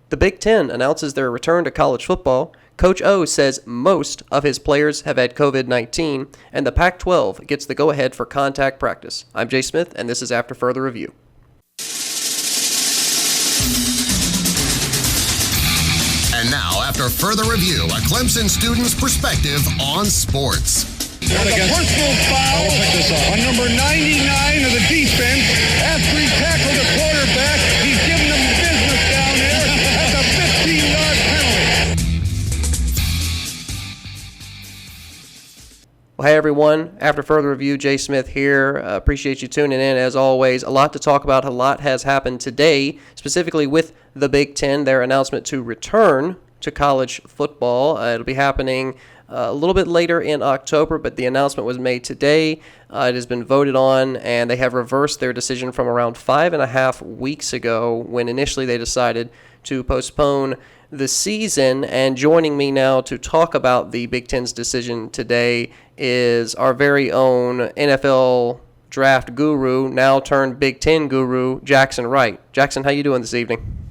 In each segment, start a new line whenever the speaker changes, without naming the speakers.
The Big Ten announces their return to college football. Coach O says most of his players have had COVID-19, and the Pac-12 gets the go-ahead for contact practice. I'm Jay Smith, and this is After Further Review.
And now, after further review, a Clemson student's perspective on sports.
There's a personal foul on number 99 of the defense. After he tackled the quarterback, he's giving them business down there. That's a 15-yard penalty.
Well, hey everyone, After Further Review, Jay Smith here. Appreciate you tuning in as always. A lot to talk about. A lot has happened today, specifically with the Big Ten, their announcement to return to college football. It'll be happening a little bit later in October, but the announcement was made today. It has been voted on, and they have reversed their decision from around 5.5 weeks ago when initially they decided to postpone the season. And joining me now to talk about the Big Ten's decision today is our very own NFL draft guru, now turned Big Ten guru, Jackson Wright. Jackson, how you doing this evening?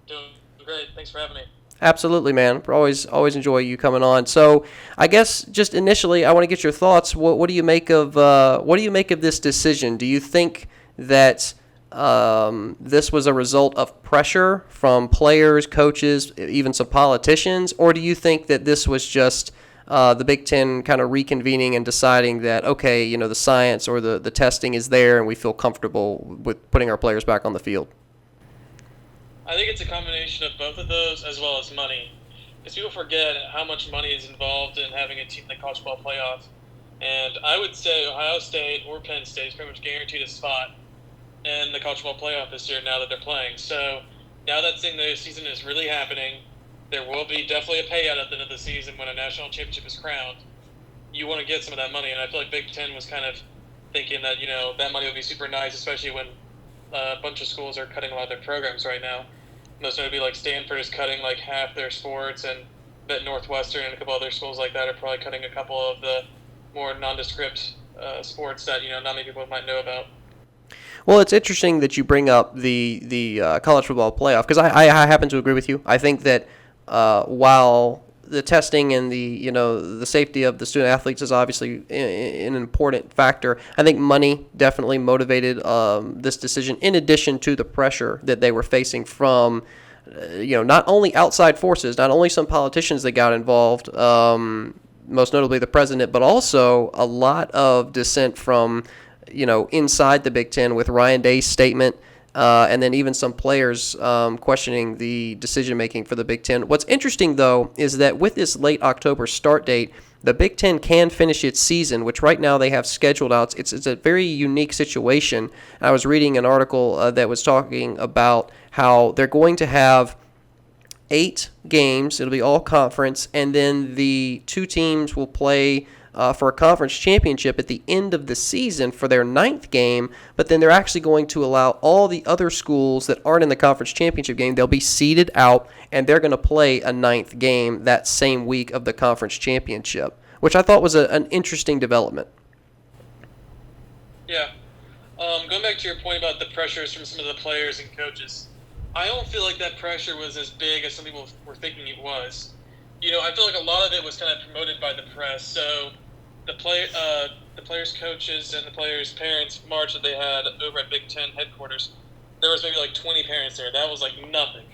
Doing great. Thanks for having me.
Absolutely, man. Always enjoy you coming on. So, I guess just initially, I want to get your thoughts. What do you make of this decision? Do you think that this was a result of pressure from players, coaches, even some politicians, or do you think that this was just the Big Ten kind of reconvening and deciding that, okay, you know, the science or the testing is there and we feel comfortable with putting our players back on the field?
I think it's a combination of both of those as well as money. Because people forget how much money is involved in having a team in the college football playoff. And I would say Ohio State or Penn State is pretty much guaranteed a spot in the college football playoff this year now that they're playing. So now that the season is really happening, there will be definitely a payout at the end of the season when a national championship is crowned. You want to get some of that money, and I feel like Big Ten was kind of thinking that, you know, that money would be super nice, especially when a bunch of schools are cutting a lot of their programs right now. Most notably, like Stanford is cutting like half their sports, and that Northwestern and a couple other schools like that are probably cutting a couple of the more nondescript sports that, you know, not many people might know about.
Well, it's interesting that you bring up the college football playoff, because I happen to agree with you. I think that while the testing and the safety of the student athletes is obviously an important factor, I think money definitely motivated this decision, in addition to the pressure that they were facing from not only outside forces, not only some politicians that got involved, most notably the president, but also a lot of dissent from inside the Big Ten with Ryan Day's statement. And then even some players questioning the decision-making for the Big Ten. What's interesting, though, is that with this late October start date, the Big Ten can finish its season, which right now they have scheduled out. It's a very unique situation. I was reading an article that was talking about how they're going to have 8 games. It'll be all conference, and then the 2 teams will play for a conference championship at the end of the season for their 9th game, but then they're actually going to allow all the other schools that aren't in the conference championship game, they'll be seeded out, and they're going to play a 9th game that same week of the conference championship, which I thought was an interesting development.
Yeah. Going back to your point about the pressures from some of the players and coaches, I don't feel like that pressure was as big as some people were thinking it was. I feel like a lot of it was kind of promoted by the press, so the players' coaches and the players' parents' march that they had over at Big Ten headquarters, there was maybe like 20 parents there. That was like nothing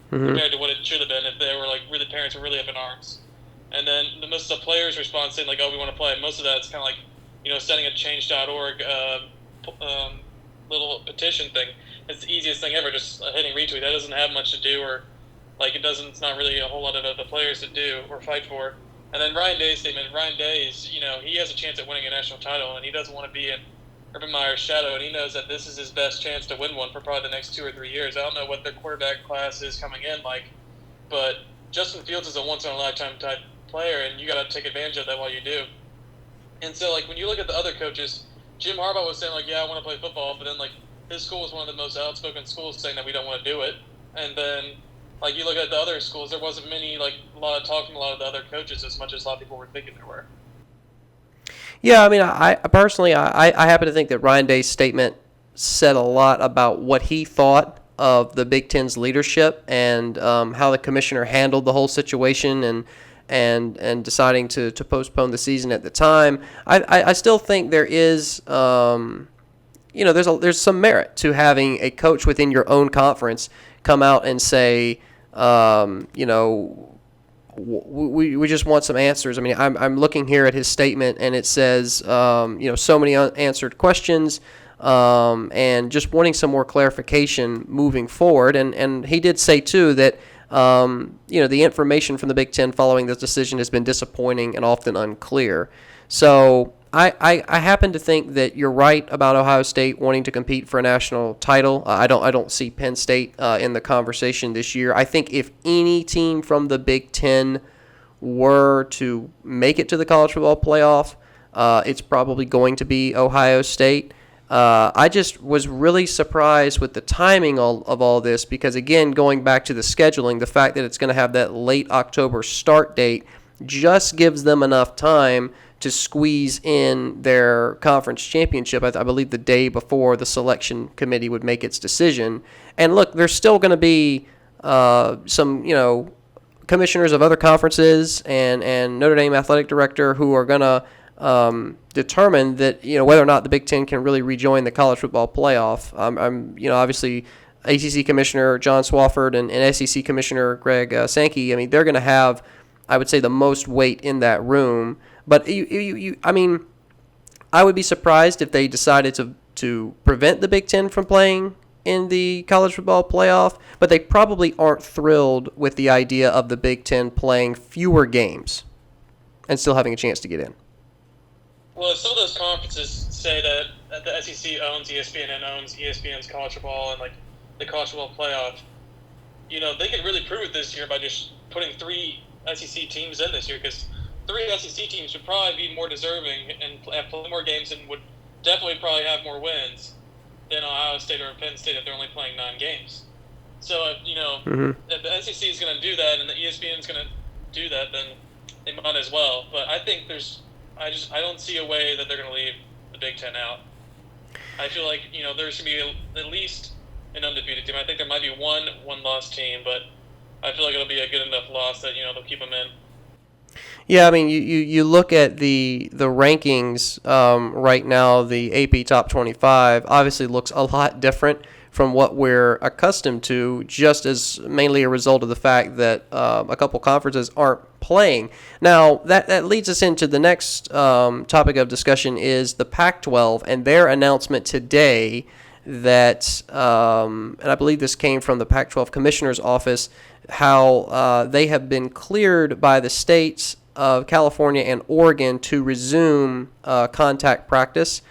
compared to what it should have been if they were like really parents were really up in arms. And then most of the players' response saying like, "Oh, we want to play." Most of that is kind of like sending a change.org little petition thing. It's the easiest thing ever, just hitting retweet. That doesn't have much to do, or it's not really a whole lot of the players to do or fight for. And then Ryan Day's statement. Ryan Day is, he has a chance at winning a national title, and he doesn't want to be in Urban Meyer's shadow, and he knows that this is his best chance to win one for probably the next 2 or 3 years. I don't know what their quarterback class is coming in like, but Justin Fields is a once-in-a-lifetime type player, and you got to take advantage of that while you do. And so, when you look at the other coaches, Jim Harbaugh was saying, yeah, I want to play football, but then, his school was one of the most outspoken schools saying that we don't want to do it. And then, you look at the other schools, there wasn't a lot of talk from a lot of the other coaches as much as a lot of people were thinking there were.
Yeah, I mean, I personally, I happen to think that Ryan Day's statement said a lot about what he thought of the Big Ten's leadership and how the commissioner handled the whole situation and deciding to postpone the season at the time. I still think there is there's some merit to having a coach within your own conference come out and say we just want some answers. I mean, I'm looking here at his statement, and it says, so many unanswered questions, and just wanting some more clarification moving forward. And he did say, too, that, the information from the Big Ten following this decision has been disappointing and often unclear. So I happen to think that you're right about Ohio State wanting to compete for a national title. I don't see Penn State in the conversation this year. I think if any team from the Big Ten were to make it to the college football playoff, it's probably going to be Ohio State. I just was really surprised with the timing of all this because, again, going back to the scheduling, the fact that it's going to have that late October start date just gives them enough time to squeeze in their conference championship, I believe the day before the selection committee would make its decision. And look, there's still going to be some, commissioners of other conferences and Notre Dame athletic director who are going to determine that, whether or not the Big Ten can really rejoin the college football playoff. Obviously ACC Commissioner John Swofford and SEC Commissioner Greg Sankey, I mean, they're going to have, I would say, the most weight in that room. But I would be surprised if they decided to prevent the Big Ten from playing in the college football playoff. But they probably aren't thrilled with the idea of the Big Ten playing fewer games and still having a chance to get in.
Well, some of those conferences say that the SEC owns ESPN and owns ESPN's college football and the college football playoff. They can really prove it this year by just putting 3 SEC teams in this year because 3 SEC teams would probably be more deserving and have play more games and would definitely probably have more wins than Ohio State or Penn State if they're only playing 9 games. So, if the SEC is going to do that and the ESPN is going to do that, then they might as well. But I think I don't see a way that they're going to leave the Big Ten out. I feel like, there should be at least an undefeated team. I think there might be one lost team, but I feel like it'll be a good enough loss that, they'll keep them in.
Yeah, I mean, you look at the rankings right now, the AP Top 25 obviously looks a lot different from what we're accustomed to, just as mainly a result of the fact that a couple conferences aren't playing. Now, that leads us into the next topic of discussion is the Pac-12 and their announcement today that, and I believe this came from the Pac-12 Commissioner's Office, how they have been cleared by the states of California and Oregon to resume contact practice,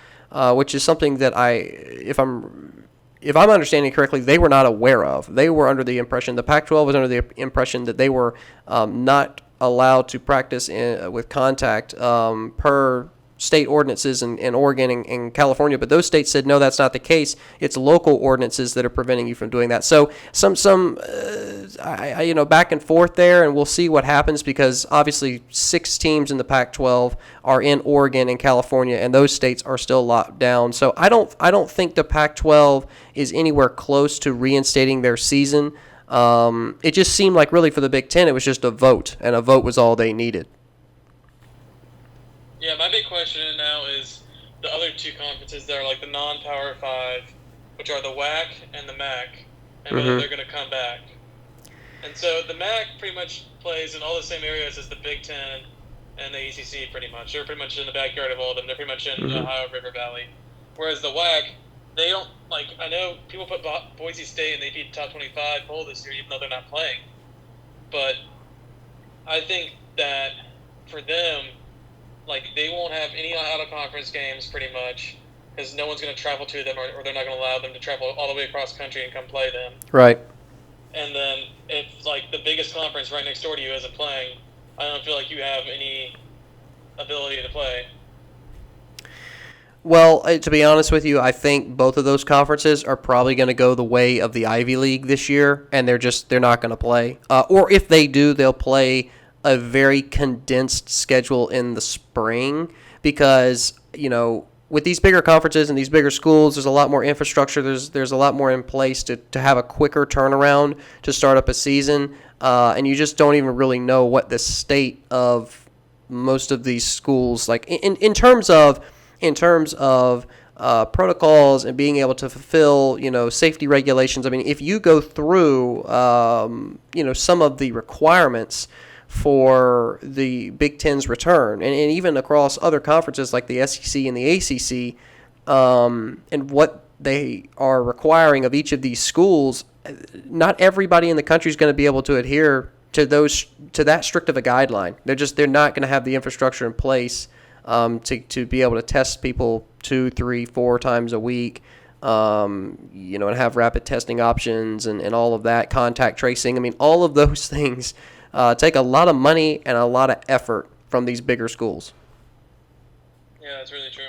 which is something that if I'm understanding correctly, they were not aware of. They were under the impression, the Pac-12 was under the impression that they were not allowed to practice with contact per state ordinances in Oregon and California, but those states said no, that's not the case. It's local ordinances that are preventing you from doing that. So some back and forth there, and we'll see what happens because obviously 6 teams in the Pac-12 are in Oregon and California, and those states are still locked down. So I don't think the Pac-12 is anywhere close to reinstating their season. It just seemed like really for the Big Ten it was just a vote, and a vote was all they needed.
Yeah, my big question now is the other 2 conferences that are like the non-Power 5, which are the WAC and the MAC, and whether they're going to come back. And so the MAC pretty much plays in all the same areas as the Big Ten and the ACC pretty much. They're pretty much in the backyard of all of them. They're pretty much in the Ohio River Valley. Whereas the WAC, they don't, I know people put Boise State in the AP Top 25 poll this year, even though they're not playing. But I think that for them, they won't have any out-of-conference games pretty much because no one's going to travel to them or they're not going to allow them to travel all the way across the country and come play them.
Right.
And then if, the biggest conference right next door to you isn't playing, I don't feel like you have any ability to play.
Well, to be honest with you, I think both of those conferences are probably going to go the way of the Ivy League this year, and they're not going to play. Or if they do, they'll play a very condensed schedule in the spring because, with these bigger conferences and these bigger schools, there's a lot more infrastructure. There's a lot more in place to have a quicker turnaround to start up a season, and you just don't even really know what the state of most of these schools, like in terms of protocols and being able to fulfill, safety regulations. I mean, if you go through, some of the requirements for the Big Ten's return, and even across other conferences like the SEC and the ACC, and what they are requiring of each of these schools, not everybody in the country is going to be able to adhere to that strict of a guideline. They're not going to have the infrastructure in place to be able to test people 2, 3, 4 times a week, and have rapid testing options and all of that, contact tracing. I mean, all of those things take a lot of money and a lot of effort from these bigger schools.
Yeah, that's really true.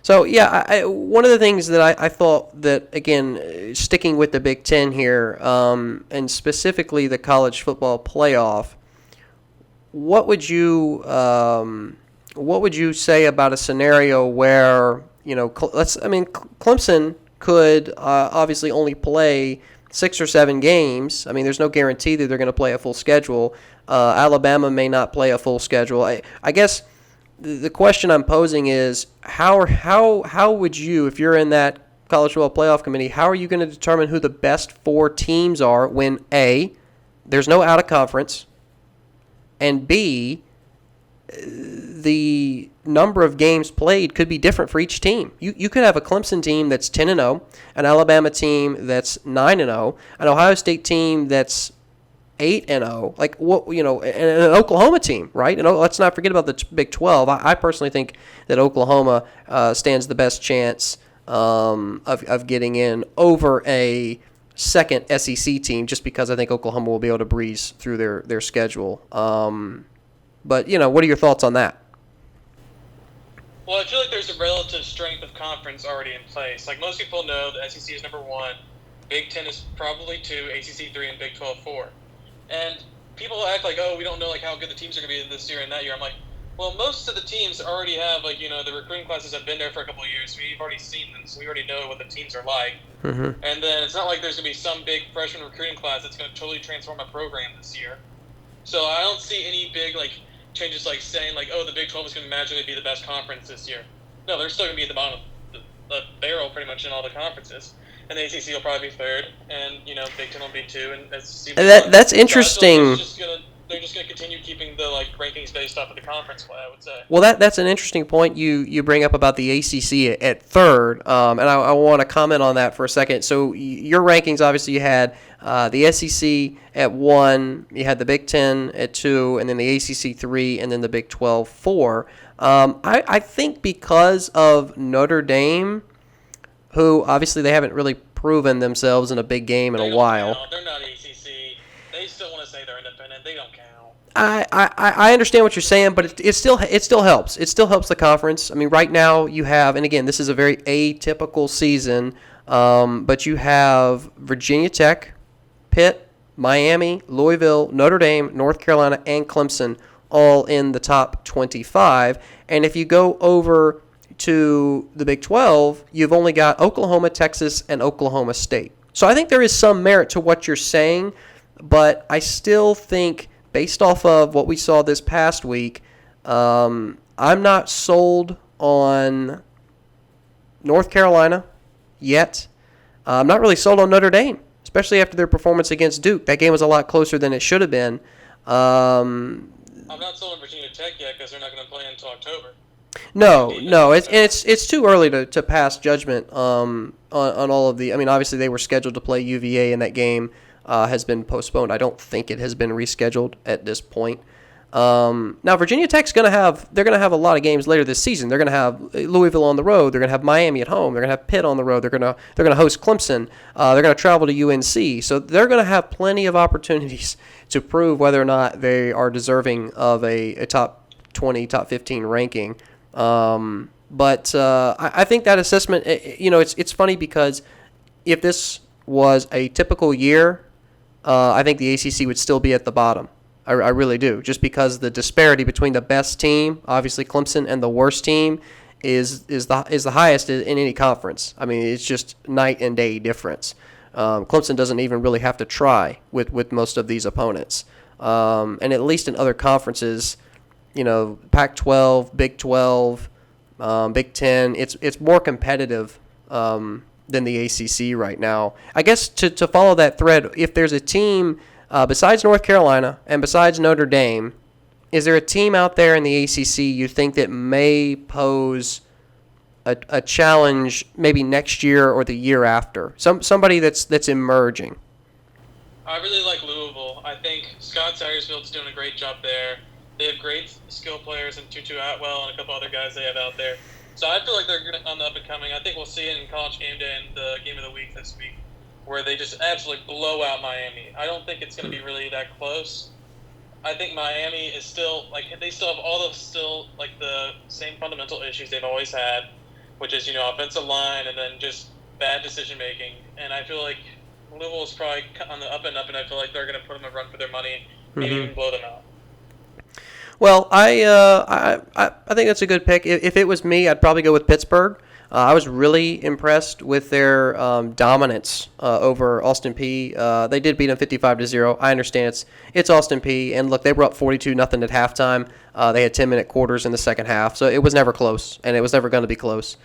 So, yeah, one of the things that I thought that, again, sticking with the Big Ten here, and specifically the college football playoff, what would you say about a scenario where, Clemson could obviously only play 6 or 7 games. I mean, there's no guarantee that they're going to play a full schedule. Alabama may not play a full schedule. I guess the question I'm posing is how would you, if you're in that college football playoff committee, how are you going to determine who the best 4 teams are when A, there's no out of conference, and B, the number of games played could be different for each team. You could have a Clemson team that's 10-0, an Alabama team that's 9-0, an Ohio State team that's 8-0, like an Oklahoma team, right? And let's not forget about the Big 12. I personally think that Oklahoma stands the best chance of getting in over a second SEC team, just because I think Oklahoma will be able to breeze through their schedule. But what are your thoughts on that?
Well, I feel like there's a relative strength of conference already in place. Like, most people know the SEC is number 1, Big 10 is probably 2, ACC 3, and Big 12 4. And people act like, oh, we don't know how good the teams are going to be this year and that year. I'm like, well, most of the teams already have the recruiting classes have been there for a couple of years. We've already seen them, so we already know what the teams are like. Mm-hmm. And then it's not like there's going to be some big freshman recruiting class that's going to totally transform a program this year. So I don't see any big changes saying oh, the Big 12 is going to magically be the best conference this year. No, they're still going to be at the bottom of the barrel pretty much in all the conferences. And the ACC will probably be 3rd, and Big 10 will be 2, and SEC will be 1.
That's interesting.
So they're just going to continue keeping the rankings based off of the conference play, I would say.
Well, that's an interesting point you bring up about the ACC at 3rd, and I want to comment on that for a second. So your rankings, obviously, you had the SEC at 1, you had the Big 10 at 2, and then the ACC 3, and then the Big 12 4. I think because of Notre Dame, who obviously they haven't really proven themselves in a big game in a while.
Count. They're not ACC. They still want to say they're independent. They don't count.
I understand what you're saying, but it still helps. It still helps the conference. I mean, right now you have, and again, this is a very atypical season, but you have Virginia Tech, Pitt, Miami, Louisville, Notre Dame, North Carolina, and Clemson all in the top 25. And if you go over to the Big 12, you've only got Oklahoma, Texas, and Oklahoma State. So I think there is some merit to what you're saying, but I still think, based off of what we saw this past week, I'm not sold on North Carolina yet. I'm not really sold on Notre Dame, especially after their performance against Duke. That game was a lot closer than it should have been.
I'm not sold on Virginia Tech yet because they're not going to play until October.
No, it's too early to pass judgment on all of the. I mean, obviously they were scheduled to play UVA, and that game has been postponed. I don't think it has been rescheduled at this point. Now Virginia Tech's they're going to have a lot of games later this season. They're going to have Louisville on the road. They're going to have Miami at home. They're going to have Pitt on the road. They're going to host Clemson. They're going to travel to UNC. So they're going to have plenty of opportunities to prove whether or not they are deserving of a top 20, top 15 ranking. But I think that assessment, it's funny because if this was a typical year, I think the ACC would still be at the bottom. I really do, just because the disparity between the best team, obviously Clemson, and the worst team is the highest in any conference. I mean, it's just night and day difference. Clemson doesn't even really have to try with most of these opponents. And at least in other conferences, Pac-12, Big 12, Big 10, it's more competitive than the ACC right now. I guess to follow that thread, if there's a team besides North Carolina and besides Notre Dame, is there a team out there in the ACC you think that may pose a challenge maybe next year or the year after? Somebody that's emerging.
I really like Louisville. I think Scott Satterfield's doing a great job there. They have great skill players in Tutu Atwell and a couple other guys they have out there. So I feel like they're on the up and coming. I think we'll see it in College Game Day and the Game of the Week this week, where they just absolutely blow out Miami. I don't think it's going to be really that close. I think Miami is still they still have all the same fundamental issues they've always had, which is offensive line and then just bad decision making. And I feel like Louisville is probably on the up, and I feel like they're going to put them a run for their money, maybe even blow them out.
Well, I think that's a good pick. If it was me, I'd probably go with Pittsburgh. I was really impressed with their dominance over Austin Peay. They did beat them 55-0. I understand it's Austin Peay, and look, they were up 42-0 at halftime. They had 10-minute quarters in the second half, so it was never close, and it was never going to be close.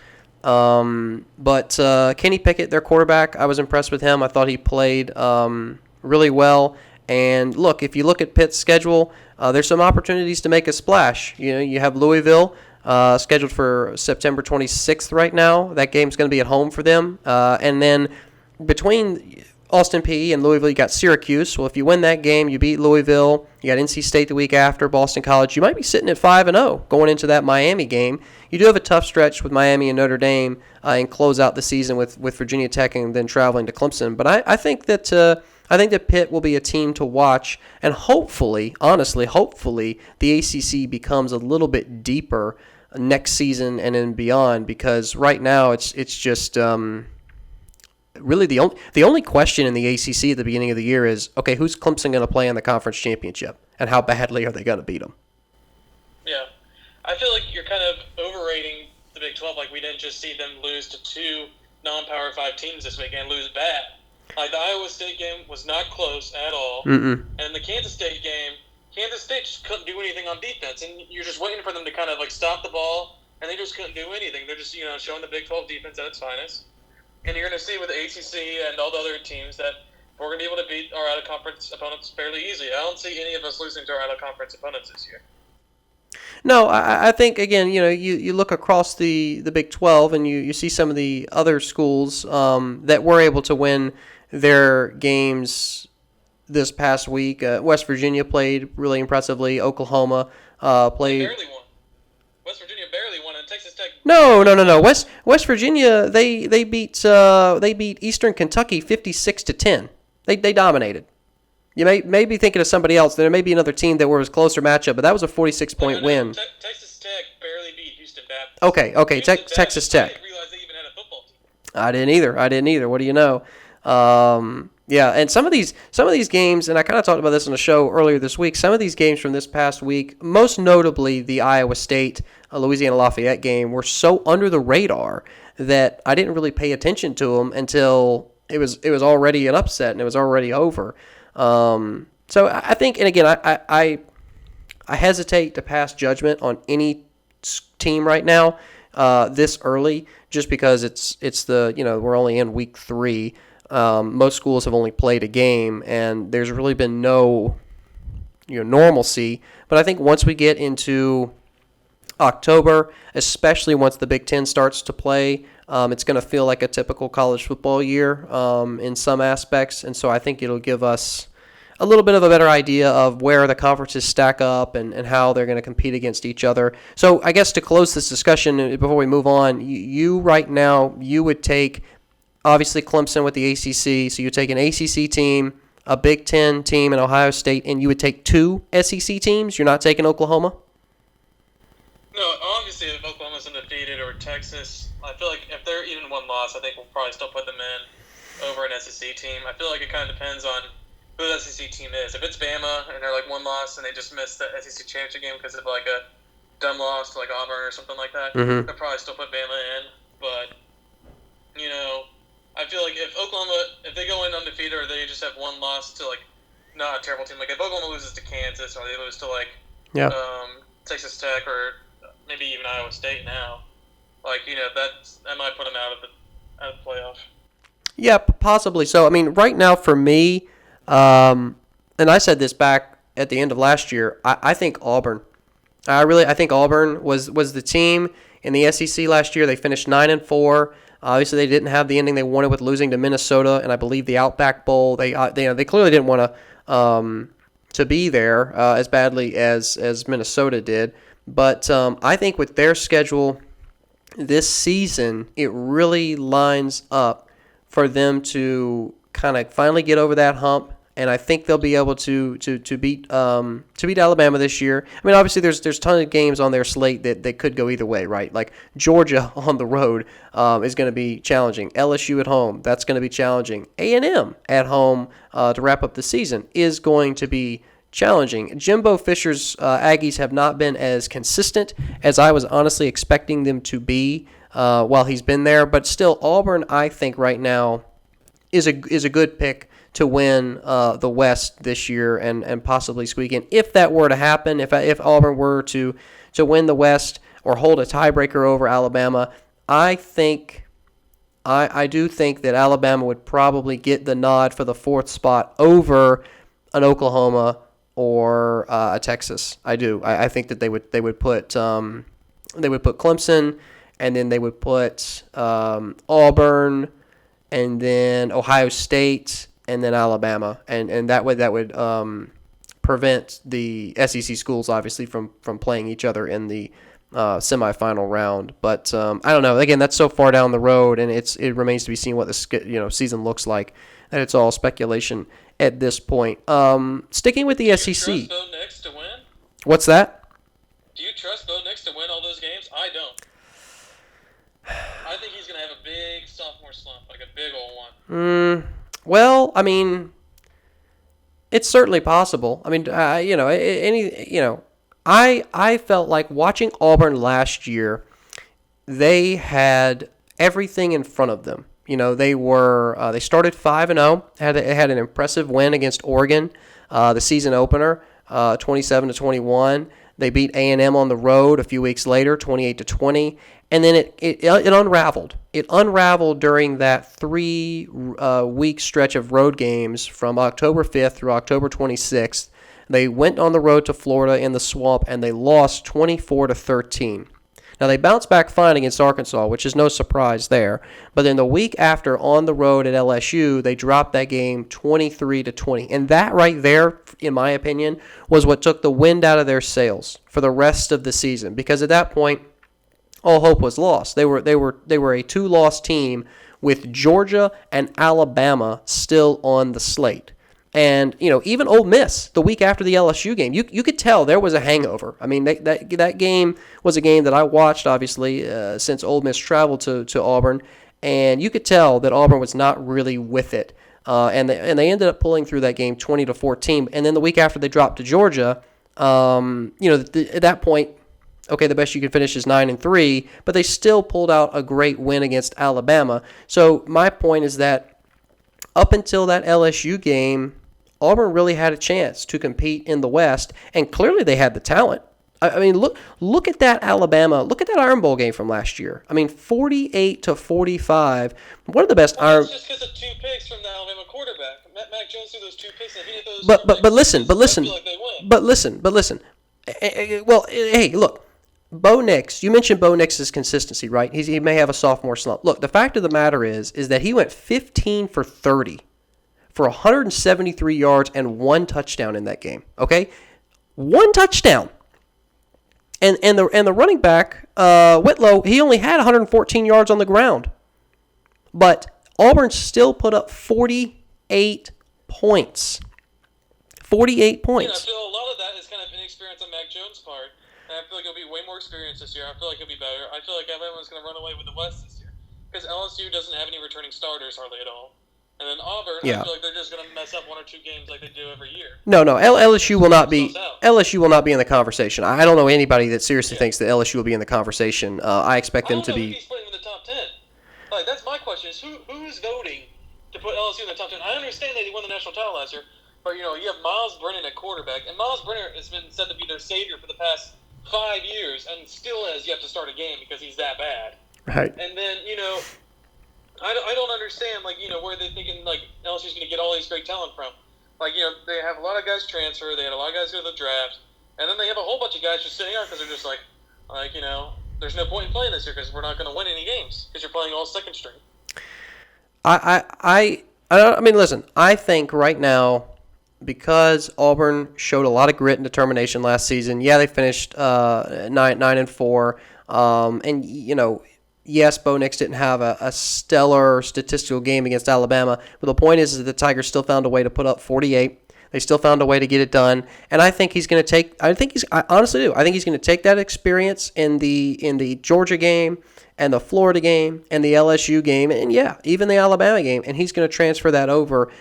But Kenny Pickett, their quarterback, I was impressed with him. I thought he played really well. And look, if you look at Pitt's schedule, there's some opportunities to make a splash. You have Louisville scheduled for September 26th right now. That game's going to be at home for them. And then between Austin Peay and Louisville, you got Syracuse. Well, if you win that game, you beat Louisville. You got NC State the week after, Boston College. You might be sitting at 5-0 going into that Miami game. You do have a tough stretch with Miami and Notre Dame and close out the season with Virginia Tech and then traveling to Clemson. But I think that Pitt will be a team to watch, and hopefully, the ACC becomes a little bit deeper next season and then beyond, because right now it's just really the only question in the ACC at the beginning of the year is, okay, who's Clemson going to play in the conference championship, and how badly are they going to beat them? Yeah,
I feel like you're kind of overrating the Big 12. Like, we didn't just see them lose to two non-Power 5 teams this week and lose bad. Like, the Iowa State game was not close at all.
Mm-mm.
And the Kansas State game, Kansas State just couldn't do anything on defense. And you're just waiting for them to kind of, stop the ball, and they just couldn't do anything. They're just, showing the Big 12 defense at its finest. And you're going to see with the ACC and all the other teams that we're going to be able to beat our out-of-conference opponents fairly easily. I don't see any of us losing to our out-of-conference opponents this year.
No, I think, again, you look across the Big 12 and you see some of the other schools that were able to win their games this past week. West Virginia played really impressively. Oklahoma played.
They barely won. West Virginia barely won, and Texas Tech.
No. West Virginia they beat Eastern Kentucky 56-10. They dominated. You may be thinking of somebody else. There may be another team that was a closer matchup, but that was a 46-point win.
Texas Tech barely beat Houston Baptist.
Okay, Texas Tech.
I didn't realize they even had a football team.
I didn't either. What do you know? Yeah, and some of these games, and I kind of talked about this on the show earlier this week, some of these games from this past week, most notably the Iowa State, Louisiana Lafayette game, were so under the radar that I didn't really pay attention to them until it was already an upset and it was already over. So I think, and again, I hesitate to pass judgment on any team right now this early, just because it's the we're only in week 3. Most schools have only played a game, and there's really been no normalcy. But I think once we get into October, especially once the Big Ten starts to play, it's going to feel like a typical college football year in some aspects. And so I think it'll give us a little bit of a better idea of where the conferences stack up and how they're going to compete against each other. So I guess to close this discussion before we move on, you right now, you would take obviously Clemson with the ACC. So you take an ACC team, a Big Ten team, and Ohio State, and you would take 2 SEC teams? You're not taking Oklahoma?
No, obviously if Oklahoma's undefeated or Texas, I feel like if they're even one loss, I think we'll probably still put them in over an SEC team. I feel like it kind of depends on who the SEC team is. If it's Bama and they're one loss and they just missed the SEC championship game because of a dumb loss to like Auburn or something like that,
Mhm.
they'll probably still put Bama in. But I feel like if Oklahoma, if they go in undefeated or they just have one loss to like not a terrible team, like if Oklahoma loses to Kansas or they lose to like
Yeah.
Texas Tech or maybe even Iowa State now, like that might put them out of the playoff.
Yeah, possibly. So, I mean, right now for me, and I said this back at the end of last year, I think Auburn. I think Auburn was the team in the SEC last year. They finished 9-4. Obviously, they didn't have the ending they wanted with losing to Minnesota, and I believe the Outback Bowl. They clearly didn't want to be there as badly as Minnesota did. But I think with their schedule this season, it really lines up for them to kind of finally get over that hump, and I think they'll be able to beat Alabama this year. I mean, obviously there's tons of games on their slate that could go either way, right? Like Georgia on the road is going to be challenging. LSU at home, that's going to be challenging. A&M at home to wrap up the season is going to be challenging. Jimbo Fisher's Aggies have not been as consistent as I was honestly expecting them to be while he's been there, but still Auburn, I think right now is a good pick to win the West this year and possibly squeak in. If that were to happen, if Auburn were to win the West or hold a tiebreaker over Alabama, I do think that Alabama would probably get the nod for the fourth spot over an Oklahoma or a Texas. I do. I think that they would put Clemson, and then they would put Auburn, and then Ohio State, and then Alabama, and that would prevent the SEC schools obviously from playing each other in the semifinal round. But I don't know. Again, that's so far down the road, and it remains to be seen what the season looks like. And it's all speculation at this point. Sticking with the SEC.
Do you trust Bo Nix to win?
What's that?
Do you trust Bo Nix to win all those games? I don't. I think he's going to have a big sophomore slump, like a big old one.
Well, I mean, it's certainly possible. I mean, I felt like watching Auburn last year, they had everything in front of them. They started 5-0, had an impressive win against Oregon, the season opener, 27-21. They beat A&M on the road a few weeks later, 28-20, and then it unraveled. It unraveled during that 3-week stretch of road games from October 5th through October 26th. They went on the road to Florida in the Swamp, and they lost 24-13. Now, they bounced back fine against Arkansas, which is no surprise there. But then the week after, on the road at LSU, they dropped that game 23-20. And that right there, in my opinion, was what took the wind out of their sails for the rest of the season. Because at that point, all hope was lost. They were a two-loss team with Georgia and Alabama still on the slate. And, even Ole Miss, the week after the LSU game, you could tell there was a hangover. I mean, that game was a game that I watched, obviously, since Ole Miss traveled to Auburn. And you could tell that Auburn was not really with it. And they ended up pulling through that game 20-14. And then the week after they dropped to Georgia, at that point, okay, the best you can finish is 9-3. But they still pulled out a great win against Alabama. So my point is that up until that LSU game, Auburn really had a chance to compete in the West, and clearly they had the talent. I mean, look at that Alabama, look at that Iron Bowl game from last year. I mean, 48-45. One of the best Iron.
It's just because of 2 picks from the Alabama quarterback. Mac Jones threw those 2 picks, and if he hit those.
But listen. Well, hey, look. Bo Nix, you mentioned Bo Nix's consistency, right? He may have a sophomore slump. Look, the fact of the matter is that he went 15 for 30 for 173 yards and 1 touchdown in that game. Okay, 1 touchdown. And the running back Whitlow, he only had 114 yards on the ground, but Auburn still put up 48 points. 48 points.
I feel a lot of that is kind of inexperience on Mac Jones' part. And I feel like he'll be way more experienced this year. I feel like he'll be better. I feel like Alabama's going to run away with the West this year because LSU doesn't have any returning starters hardly at all. And then Auburn,
Yeah.
I feel like they're just going to mess up one or two games like they do every year.
No, LSU will not be.
themselves out.
LSU will not be in the conversation. I don't know anybody that seriously thinks that LSU will be in the conversation. I expect
I
them
don't
to
know who
be.
he's putting in the top 10. Like, that's my question, is who's voting to put LSU in the top 10? I understand that he won the national title last year, but, you have Miles Brennan at quarterback, and Miles Brennan has been said to be their savior for the past 5 years, and still has yet to start a game because he's that bad.
Right.
And then, I don't understand, where they're thinking, LSU's going to get all these great talent from. They have a lot of guys transfer, they had a lot of guys go to the draft, and then they have a whole bunch of guys just sitting out because they're just there's no point in playing this year because we're not going to win any games because you're playing all second string.
I mean, listen, I think right now, because Auburn showed a lot of grit and determination last season, yeah, they finished 9-4, and yes, Bo Nix didn't have a stellar statistical game against Alabama, but the point is that the Tigers still found a way to put up 48. They still found a way to get it done, and I think he's going to take. I honestly do. I think he's going to take that experience in the Georgia game and the Florida game and the LSU game, and yeah, even the Alabama game, and he's going to transfer that over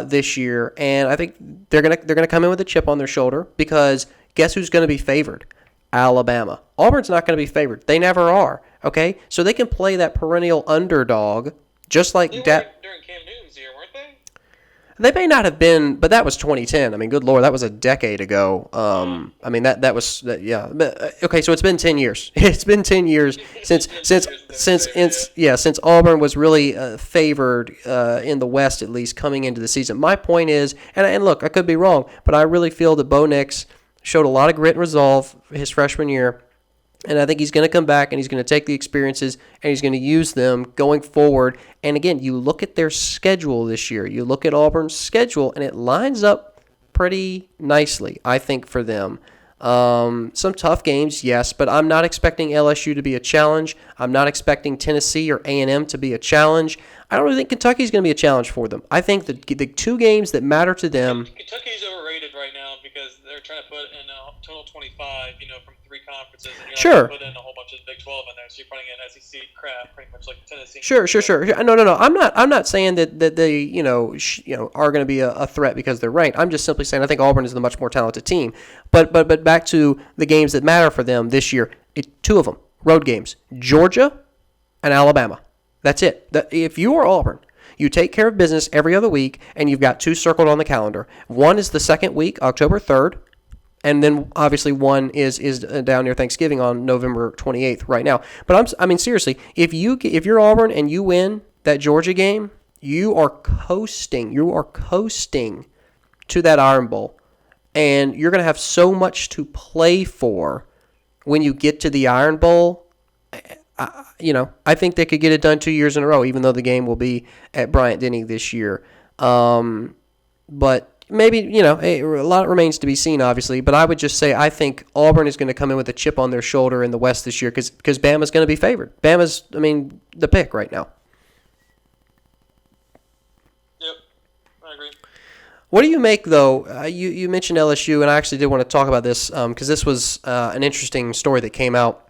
this year. And I think they're going to come in with a chip on their shoulder because guess who's going to be favored? Alabama. Auburn's not going to be favored. They never are. Okay, so they can play that perennial underdog just like
They were
during
Cam Newton's year, weren't they?
They may not have been, but that was 2010. I mean, good Lord, that was a decade ago. I mean, that was yeah. But, okay, so it's been 10 years. It's been 10 years since Auburn was really favored in the West, at least coming into the season. My point is, and look, I could be wrong, but I really feel that Bo Nix showed a lot of grit and resolve his freshman year. And I think he's going to come back and he's going to take the experiences and he's going to use them going forward. And again, you look at their schedule this year. You look at Auburn's schedule and it lines up pretty nicely, I think, for them. Some tough games, yes, but I'm not expecting LSU to be a challenge. I'm not expecting Tennessee or A&M to be a challenge. I don't really think Kentucky's going to be a challenge for them. I think the two games that matter to them.
Kentucky's overrated right now because they're trying to put in a total 25, from 3 conferences, and you're
Sure.
not going to put in a whole bunch of Big 12 in there, so you're putting in SEC crap, pretty much like Tennessee.
Sure. No. I'm not saying that they are going to be a threat because they're ranked. I'm just simply saying I think Auburn is the much more talented team. But back to the games that matter for them this year. 2 of them road games: Georgia and Alabama. That's it. If you are Auburn, you take care of business every other week, and you've got 2 circled on the calendar. One is the second week, October 3rd. And then obviously one is down near Thanksgiving on November 28th right now. But I mean seriously, if you're Auburn and you win that Georgia game, you are coasting. You are coasting to that Iron Bowl, and you're going to have so much to play for when you get to the Iron Bowl. I think they could get it done 2 years in a row, even though the game will be at Bryant-Denny this year. But maybe, a lot remains to be seen, obviously, but I would just say I think Auburn is going to come in with a chip on their shoulder in the West this year because Bama's going to be favored. Bama's, the pick right now.
Yep, I agree.
What do you make, though? You mentioned LSU, and I actually did want to talk about this because this was an interesting story that came out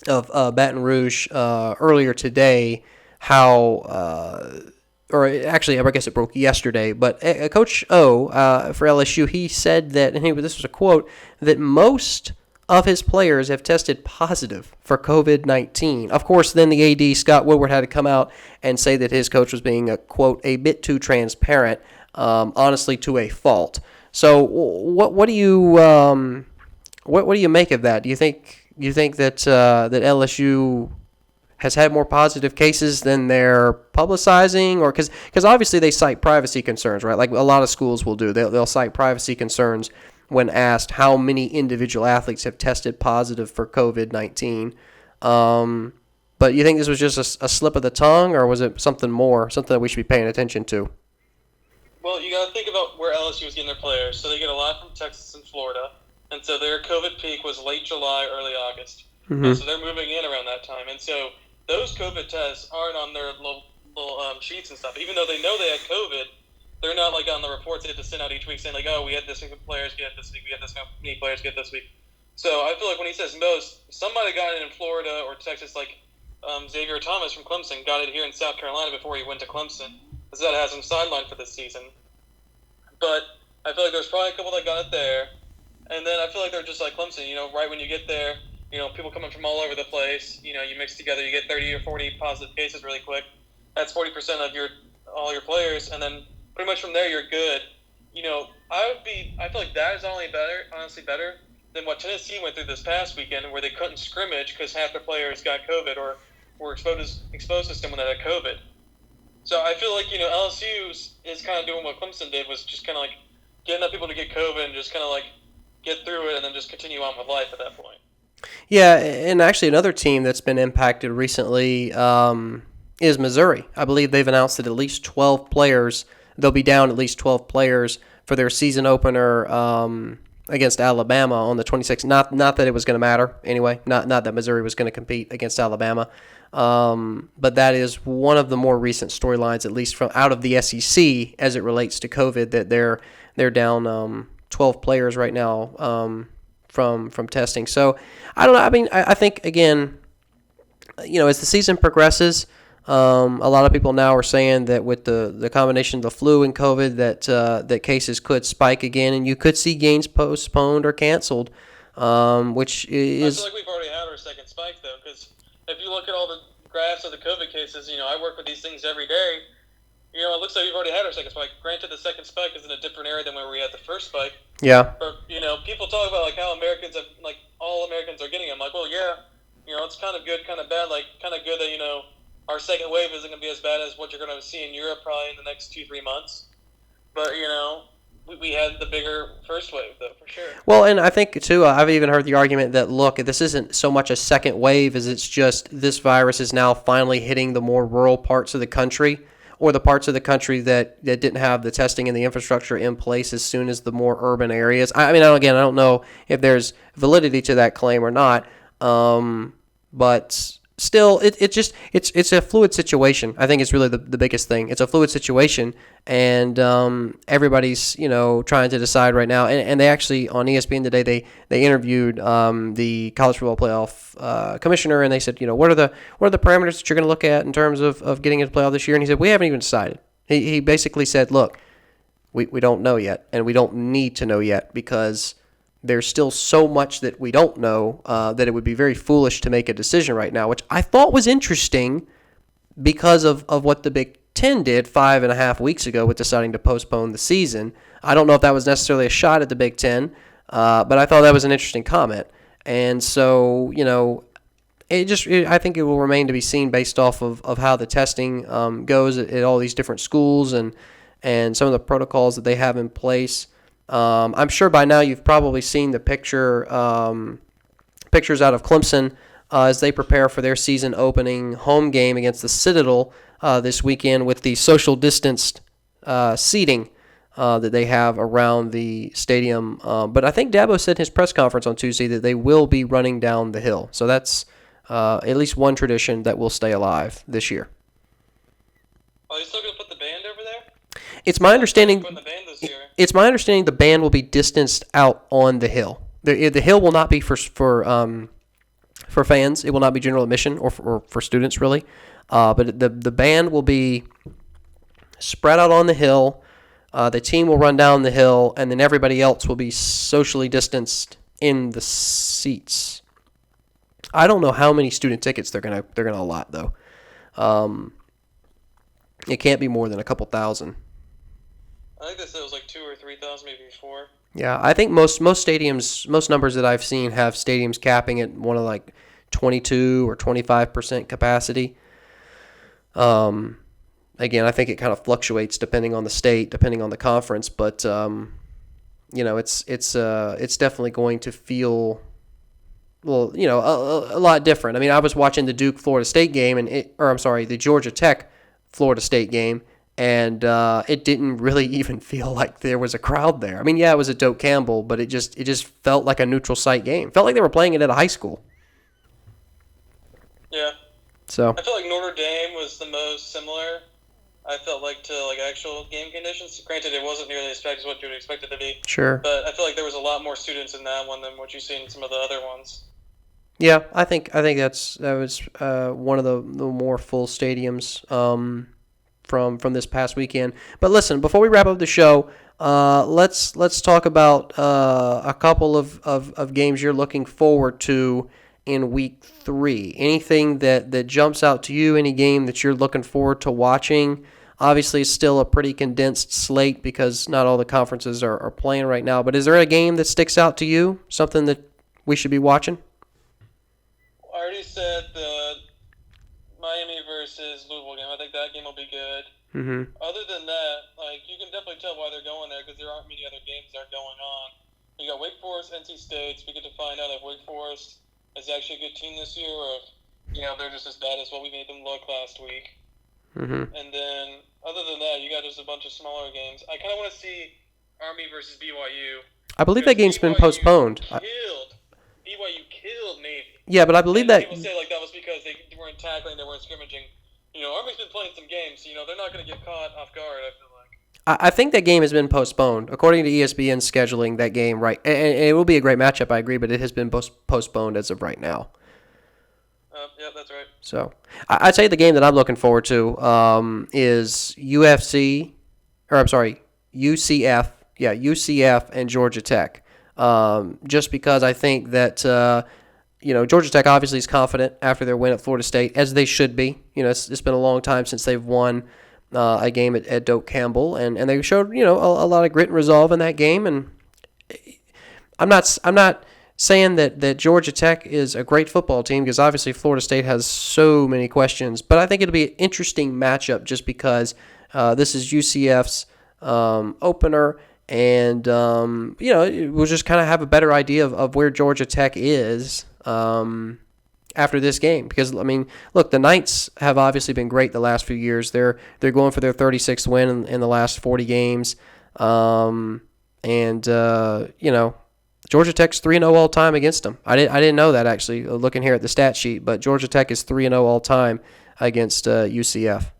of Baton Rouge earlier today, or actually, I guess it broke yesterday, but Coach O for LSU, he said that, and this was a quote, that most of his players have tested positive for COVID-19. Of course, then the AD, Scott Woodward, had to come out and say that his coach was being, quote, a bit too transparent, honestly, to a fault. So what do you make of that? Do you think that that LSU has had more positive cases than they're publicizing, or because obviously they cite privacy concerns, right? Like a lot of schools will do. They'll cite privacy concerns when asked how many individual athletes have tested positive for COVID-19. But you think this was just a slip of the tongue, or was it something more, something that we should be paying attention to?
Well, you got to think about where LSU is getting their players. So they get a lot from Texas and Florida, and so their COVID peak was late July, early August.
Mm-hmm.
And so they're moving in around that time, and so those COVID tests aren't on their little sheets and stuff. Even though they know they had COVID, they're not like on the reports they have to send out each week saying like, oh, we had this many players get this week, we had this many players get this week. So I feel like when he says most, somebody got it in Florida or Texas, like Xavier Thomas from Clemson got it here in South Carolina before he went to Clemson. that has him sidelined for this season. But I feel like there's probably a couple that got it there. And then I feel like they're just like Clemson, right when you get there, people coming from all over the place, you mix together, you get 30 or 40 positive cases really quick. That's 40% of all your players, and then pretty much from there you're good. I feel like that is honestly better than what Tennessee went through this past weekend, where they couldn't scrimmage because half their players got COVID or were exposed to someone that had COVID. So I feel like, LSU is kind of doing what Clemson did, was just kind of like getting enough people to get COVID and just kind of like get through it and then just continue on with life at that point.
Yeah, and actually another team that's been impacted recently is Missouri. I believe they've announced that at least 12 players, they'll be down at least 12 players for their season opener against Alabama on the 26th. Not that it was going to matter anyway, not that Missouri was going to compete against Alabama. But that is one of the more recent storylines, at least from out of the SEC, as it relates to COVID, that they're down 12 players right now from testing. So I don't know. I mean, I think again, as the season progresses, a lot of people now are saying that with the combination of the flu and COVID, that cases could spike again, and you could see games postponed or canceled, which is.
I feel like we've already had our second spike though, because if you look at all the graphs of the COVID cases, I work with these things every day. It looks like we've already had our second spike. Granted, the second spike is in a different area than where we had the first spike.
Yeah.
But people talk about like how Americans have, like all Americans are getting them. Like, well, yeah, it's kind of good, kind of bad. Like, kind of good that our second wave isn't going to be as bad as what you're going to see in Europe probably in the next 2-3 months. But we had the bigger first wave, though, for sure.
Well, and I think, too, I've even heard the argument that, look, this isn't so much a second wave as it's just this virus is now finally hitting the more rural parts of the country, or the parts of the country that didn't have the testing and the infrastructure in place as soon as the more urban areas. I mean, again, I don't know if there's validity to that claim or not, but still, it's a fluid situation. I think it's really the biggest thing. It's a fluid situation, and everybody's trying to decide right now. And they actually on ESPN today they interviewed the college football playoff commissioner, and they said, what are the parameters that you're going to look at in terms of getting into playoff this year? And he said, we haven't even decided. He basically said, look, we don't know yet, and we don't need to know yet because there's still so much that we don't know that it would be very foolish to make a decision right now, which I thought was interesting because of what the Big Ten did 5.5 weeks ago with deciding to postpone the season. I don't know if that was necessarily a shot at the Big Ten, but I thought that was an interesting comment. And so, I think it will remain to be seen based off of how the testing goes at all these different schools and some of the protocols that they have in place. I'm sure by now you've probably seen the pictures out of Clemson as they prepare for their season opening home game against the Citadel this weekend with the social distanced seating that they have around the stadium. But I think Dabo said in his press conference on Tuesday that they will be running down the hill. So that's at least one tradition that will stay alive this year.
Are you still going to put the band over there?
It's my understanding.
Putting the band this year.
It's my understanding the band will be distanced out on the hill. The hill will not be for fans. It will not be general admission or for students really. But the band will be spread out on the hill. The team will run down the hill, and then everybody else will be socially distanced in the seats. I don't know how many student tickets they're gonna allot though. It can't be more than a couple thousand.
I think they said it was like 2,000 or 3,000, maybe 4.
Yeah, I think most stadiums, most numbers that I've seen have stadiums capping at one of like 22 or 25% capacity. Again, I think it kind of fluctuates depending on the state, depending on the conference, but it's definitely going to feel a lot different. I mean, I was watching the Duke Florida State game the Georgia Tech Florida State game. And it didn't really even feel like there was a crowd there. I mean, yeah, it was at Doak Campbell, but it just felt like a neutral site game. Felt like they were playing it at a high school.
Yeah.
So
I feel like Notre Dame was the most similar. I felt like to actual game conditions. Granted, it wasn't nearly as packed as what you would expect it to be.
Sure.
But I feel like there was a lot more students in that one than what you see in some of the other ones.
Yeah, I think that was one of the more full stadiums. from this past weekend. But listen, before we wrap up the show, let's talk about a couple of games you're looking forward to in week 3. Anything that jumps out to you? Any game that you're looking forward to watching? Obviously, it's still a pretty condensed slate because not all the conferences are playing right now. But is there a game that sticks out to you? Something that we should be watching?
I already said the Miami versus Louisville game. I think that game will be good.
Mm-hmm.
Other than that, you can definitely tell why they're going there because there aren't many other games that are going on. You got Wake Forest, NC State. So we get to find out if Wake Forest is actually a good team this year or if they're just as bad as what we made them look last week.
Mm-hmm.
And then, other than that, you got just a bunch of smaller games. I kind of want to see Army versus BYU.
I believe that game's been postponed.
BYU killed Navy.
Yeah, but I believe that...
People say that was because they weren't tackling, they weren't scrimmaging. Army's been playing some games, so, they're not going to get caught off guard, I feel like.
I think that game has been postponed. According to ESPN scheduling, that game, right, and it will be a great matchup, I agree, but it has been postponed as of right now.
Yeah, that's right.
So, I'd say the game that I'm looking forward to is UCF and Georgia Tech. Just because I think that, Georgia Tech obviously is confident after their win at Florida State, as they should be. It's been a long time since they've won a game at Doak Campbell, and they showed, a lot of grit and resolve in that game. And I'm not saying that Georgia Tech is a great football team because obviously Florida State has so many questions, but I think it'll be an interesting matchup just because this is UCF's opener, and we'll just kind of have a better idea of where Georgia Tech is after this game. Because look, the Knights have obviously been great the last few years. They're going for their 36th win in the last 40 games, Georgia Tech's 3-0 all time against them. I didn't know that, actually, looking here at the stat sheet, but Georgia Tech is 3-0 all time against UCF.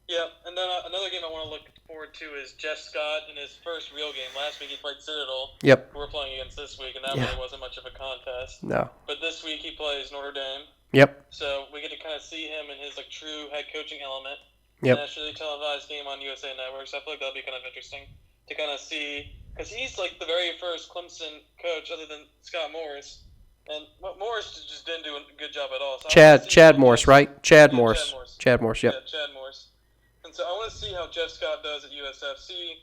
Yeah, and then another game I want to look forward to is Jeff Scott in his first real game. Last week he played Citadel.
Yep.
Who we're playing against this week, and that really wasn't much of a contest.
No.
But this week he plays Notre Dame.
Yep.
So we get to kind of see him in his true head coaching element.
Yep.
Nationally televised game on USA Network. So I feel like that'll be kind of interesting to kind of see, because he's the very first Clemson coach other than Scott Morris, and Morris just didn't do a good job at all. So
Chad Morris, right? Chad Morris.
Morris.
Chad Morris, yep.
Yeah, Chad Morris. And so I want to see how Jeff Scott does at USFC,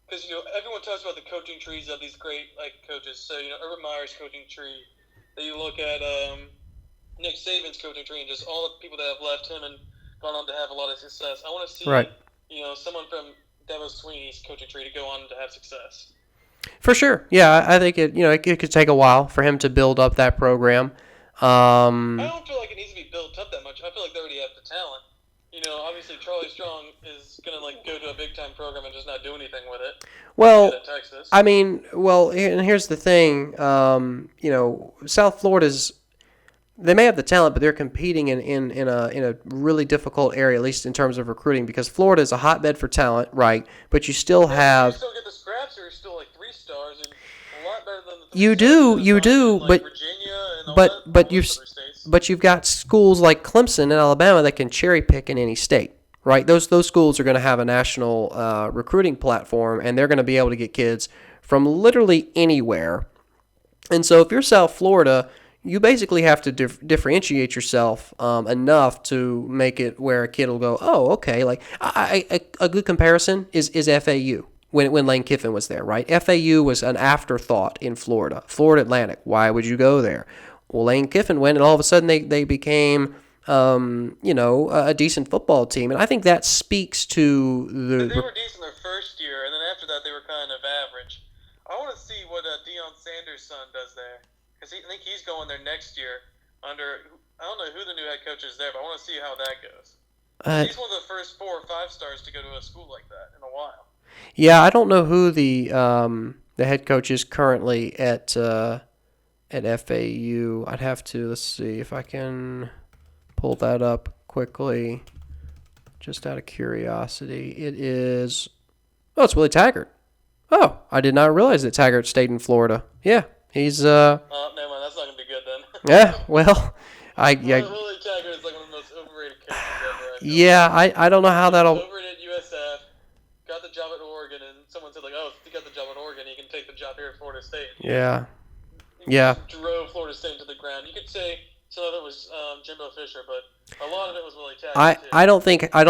because everyone talks about the coaching trees of these great coaches. So Urban Meyer's coaching tree. That you look at Nick Saban's coaching tree, and just all the people that have left him and gone on to have a lot of success. I want to see someone from Dabo Sweeney's coaching tree to go on to have success.
For sure, yeah. I think it could take a while for him to build up that program.
I don't feel like it needs to be built up that much. I feel like they already have the talent. Obviously Charlie Strong is gonna go to a big time program and just not do anything with it.
Well,
Texas.
And here's the thing. South Florida's. They may have the talent, but they're competing in a really difficult area, at least in terms of recruiting, because Florida is a hotbed for talent, right? But you still have.
You still get the scraps, or you're still 3 stars, and a lot better than the.
You do, but
Virginia and all
but you've got schools like Clemson and Alabama that can cherry pick in any state, right? Those schools are going to have a national recruiting platform, and they're going to be able to get kids from literally anywhere. And so, if you're South Florida, you basically have to differentiate yourself enough to make it where a kid will go, oh, okay. A good comparison is FAU when Lane Kiffin was there, right? FAU was an afterthought in Florida. Florida Atlantic, why would you go there? Well, Lane Kiffin went, and all of a sudden they became, a decent football team. And I think that speaks to the...
They were decent their first year, and then after that they were kind of average. I want to see what Deion Sanders' son does there. Because I think he's going there next year under, I don't know who the new head coach is there, but I want to see how that goes. He's one of the first 4 or 5 stars to go to a school like that in a while.
Yeah, I don't know who the head coach is currently at FAU. I'd have to, let's see if I can pull that up quickly, just out of curiosity. It's Willie Taggart. Oh, I did not realize that Taggart stayed in Florida. Yeah. He's
never mind. That's not gonna be good then.
Yeah, well,
Willie Taggart is one of the most overrated coaches ever, I feel
Yeah, I don't know how that'll.
over at USF, got the job at Oregon, and someone said like, "Oh, if you got the job at Oregon, you can take the job here at Florida State."
Yeah.
He
Yeah.
just drove Florida State to the ground. You could say some of it was Jimbo Fisher, but a lot of it was Willie Taggart.
I don't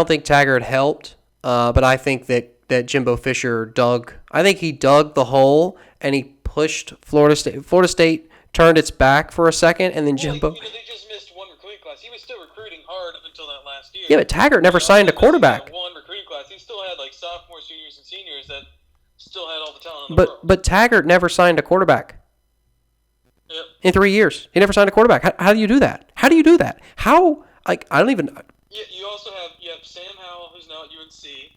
think Taggart helped, but I think that Jimbo Fisher dug. I think he dug the hole and he pushed Florida State. Florida State turned its back for a second, and then Jimbo.
They just missed one recruiting class. He was still recruiting hard up until that last year.
Yeah, but Taggart never signed a quarterback.
One recruiting class. He still had like sophomores, juniors, and seniors that still had all the talent in the world.
But Taggart never signed a quarterback.
Yep.
In 3 years, he never signed a quarterback. How do you do that? How do you do that? How? Like, I don't even.
Yeah, you also have Sam Howell, who's now at UNC,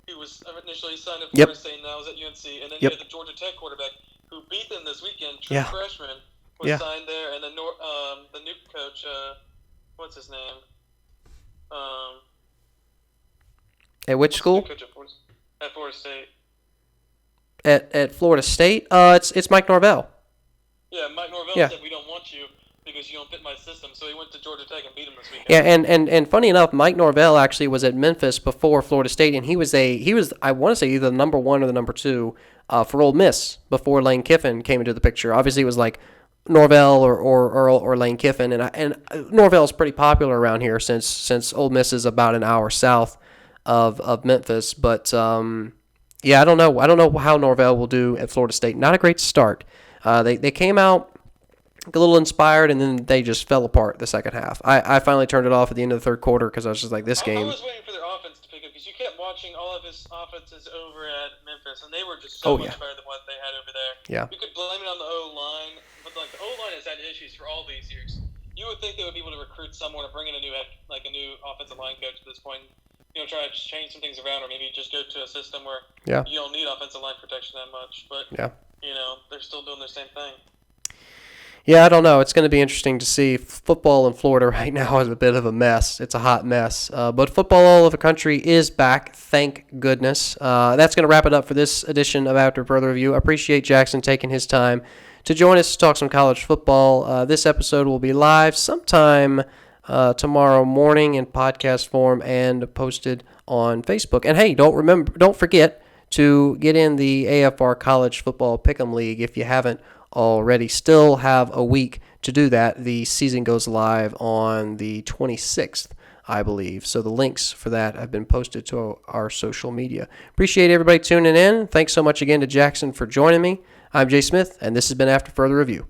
who was initially signed at
Yep.
Florida State, now is at UNC, and then
Yep.
you had the Georgia Tech quarterback who beat them this weekend, true
Yeah.
freshman, was
Yeah.
signed there, and then the new coach, what's his name?
At which school?
Coach at Florida State.
At Florida State. It's Mike Norvell.
Yeah, Mike Norvell
Yeah.
said we don't want you because you don't fit my system, so he went to Georgia Tech and beat him this weekend.
Yeah, and funny enough, Mike Norvell actually was at Memphis before Florida State, and he was I want to say either the number 1 or the number 2 for Ole Miss before Lane Kiffin came into the picture. Obviously, it was like Norvell or Lane Kiffin, and Norvell's pretty popular around here since Ole Miss is about an hour south of Memphis. But yeah, I don't know how Norvell will do at Florida State. Not a great start. They came out a little inspired, and then they just fell apart the second half. I finally turned it off at the end of the third quarter because I was just like, this game.
I was waiting for their offense to pick up because you kept watching all of his offenses over at Memphis, and they were just so much better than what they had over there.
Yeah.
You could blame it on the O-line, but like the O-line has had issues for all these years. You would think they would be able to recruit someone or bring in a new offensive line coach at this point. Try to change some things around, or maybe just go to a system where you don't need offensive line protection that much. But they're still doing the same thing.
Yeah, I don't know. It's going to be interesting to see. Football in Florida right now is a bit of a mess. It's a hot mess. But football all over the country is back, thank goodness. That's going to wrap it up for this edition of After Further Review. I appreciate Jackson taking his time to join us to talk some college football. This episode will be live sometime tomorrow morning in podcast form and posted on Facebook. And hey, don't forget to get in the AFR College Football Pick'em League if you haven't already. Still have a week to do that. The season goes live on the 26th, I believe. So the links for that have been posted to our social media. Appreciate everybody tuning in. Thanks so much again to Jackson for joining me. I'm Jay Smith, and this has been After Further Review.